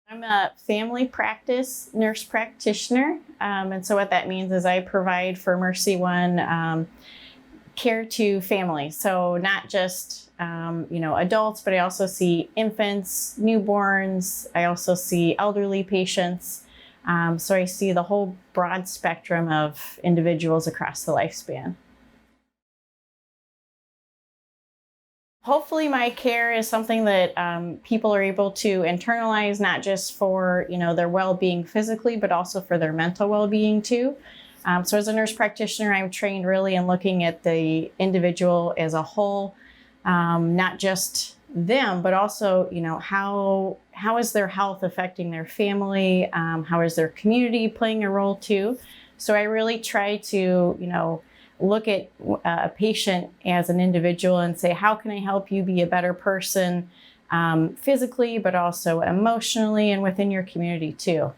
I'm a family practice nurse practitioner. And so what that means is I provide for MercyOne care to families. So not just, adults, but I also see infants, newborns. I also see elderly patients. So I see the whole broad spectrum of individuals across the lifespan. Hopefully my care is something that people are able to internalize, not just for their well-being physically, but also for their mental well-being too. So as a nurse practitioner, I'm trained really in looking at the individual as a whole, not just them, but also how is their health affecting their family? How is their community playing a role too? So I really try to look at a patient as an individual and say, how can I help you be a better person physically, but also emotionally and within your community too.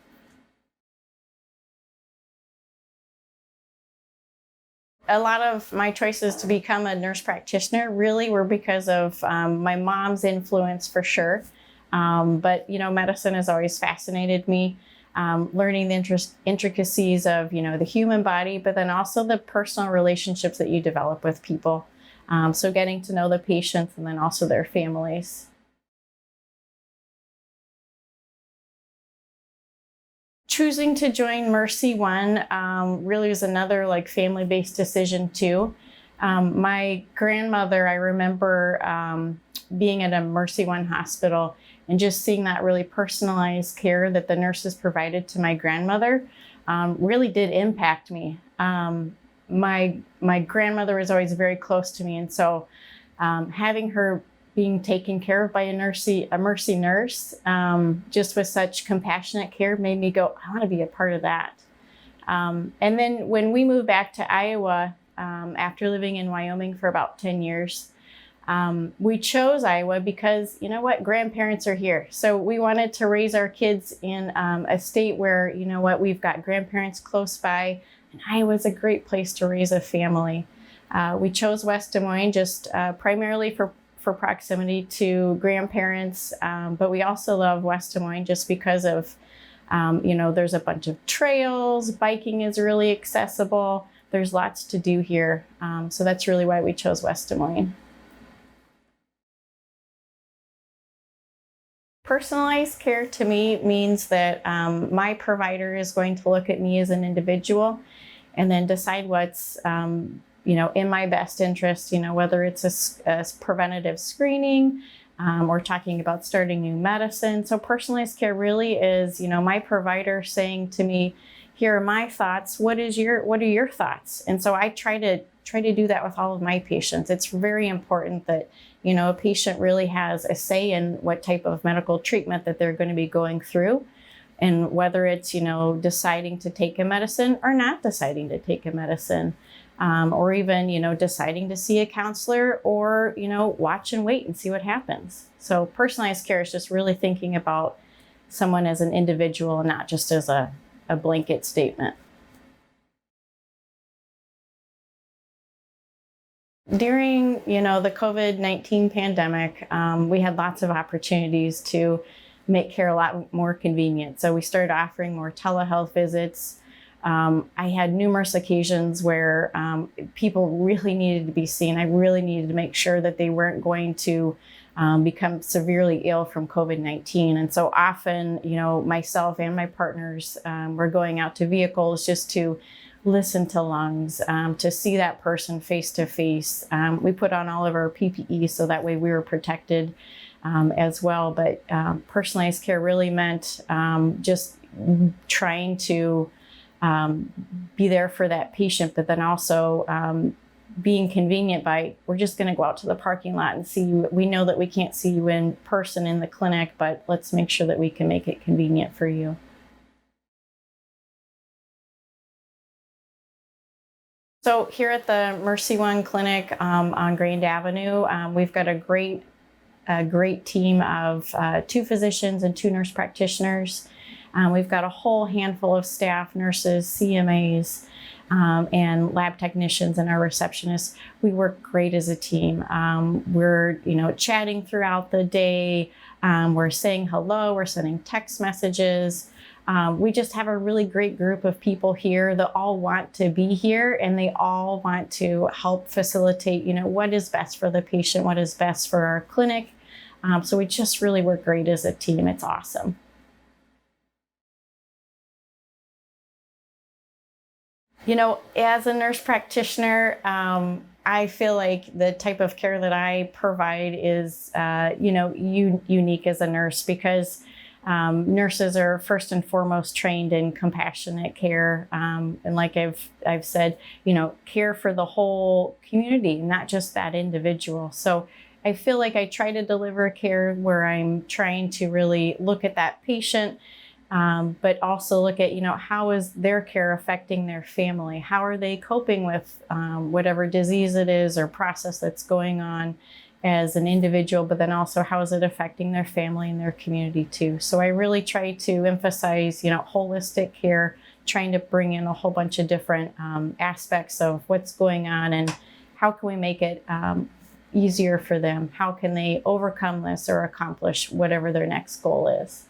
A lot of my choices to become a nurse practitioner really were because of my mom's influence for sure. But medicine has always fascinated me. Learning the intricacies of the human body, but then also the personal relationships that you develop with people. So getting to know the patients and then also their families. Choosing to join MercyOne really was another family-based decision too. My grandmother, I remember being at a MercyOne hospital and just seeing that really personalized care that the nurses provided to my grandmother really did impact me. My grandmother was always very close to me, and so having her being taken care of by a Mercy nurse, just with such compassionate care, made me go, I want to be a part of that. And then when we moved back to Iowa, after living in Wyoming for about 10 years, we chose Iowa because, grandparents are here. So we wanted to raise our kids in a state where, we've got grandparents close by, and Iowa's a great place to raise a family. We chose West Des Moines just primarily for proximity to grandparents, but we also love West Des Moines just because of, there's a bunch of trails, biking is really accessible, there's lots to do here. So that's really why we chose West Des Moines. Personalized care to me means that my provider is going to look at me as an individual and then decide what's in my best interest, whether it's a preventative screening or talking about starting new medicine. So personalized care really is, my provider saying to me, here are my thoughts. What are your thoughts? And so I try to do that with all of my patients. It's very important that, a patient really has a say in what type of medical treatment that they're going to be going through. And whether it's, deciding to take a medicine or not deciding to take a medicine. Or even, deciding to see a counselor or, watch and wait and see what happens. So personalized care is just really thinking about someone as an individual and not just as a blanket statement. During, the COVID-19 pandemic, we had lots of opportunities to make care a lot more convenient. So we started offering more telehealth visits. I had numerous occasions where people really needed to be seen. I really needed to make sure that they weren't going to become severely ill from COVID-19. And so often, myself and my partners were going out to vehicles just to listen to lungs, to see that person face to face. We put on all of our PPE so that way we were protected as well. But personalized care really meant just trying to be there for that patient, but then also being convenient by, we're just going to go out to the parking lot and see you. We know that we can't see you in person in the clinic, but let's make sure that we can make it convenient for you. So here at the MercyOne clinic on Grand Avenue, we've got a great team of 2 physicians and 2 nurse practitioners. We've got a whole handful of staff, nurses, CMAs, and lab technicians and our receptionists. We work great as a team. We're, chatting throughout the day. We're saying hello, we're sending text messages. We just have a really great group of people here that all want to be here, and they all want to help facilitate, what is best for the patient, what is best for our clinic. So we just really work great as a team. It's awesome. As a nurse practitioner, I feel like the type of care that I provide is, unique as a nurse, because nurses are first and foremost trained in compassionate care. And like I've said, care for the whole community, not just that individual. So I feel like I try to deliver care where I'm trying to really look at that patient, but also look at, how is their care affecting their family? How are they coping with whatever disease it is or process that's going on as an individual, but then also how is it affecting their family and their community too? So I really try to emphasize, holistic care, trying to bring in a whole bunch of different aspects of what's going on and how can we make it easier for them? How can they overcome this or accomplish whatever their next goal is?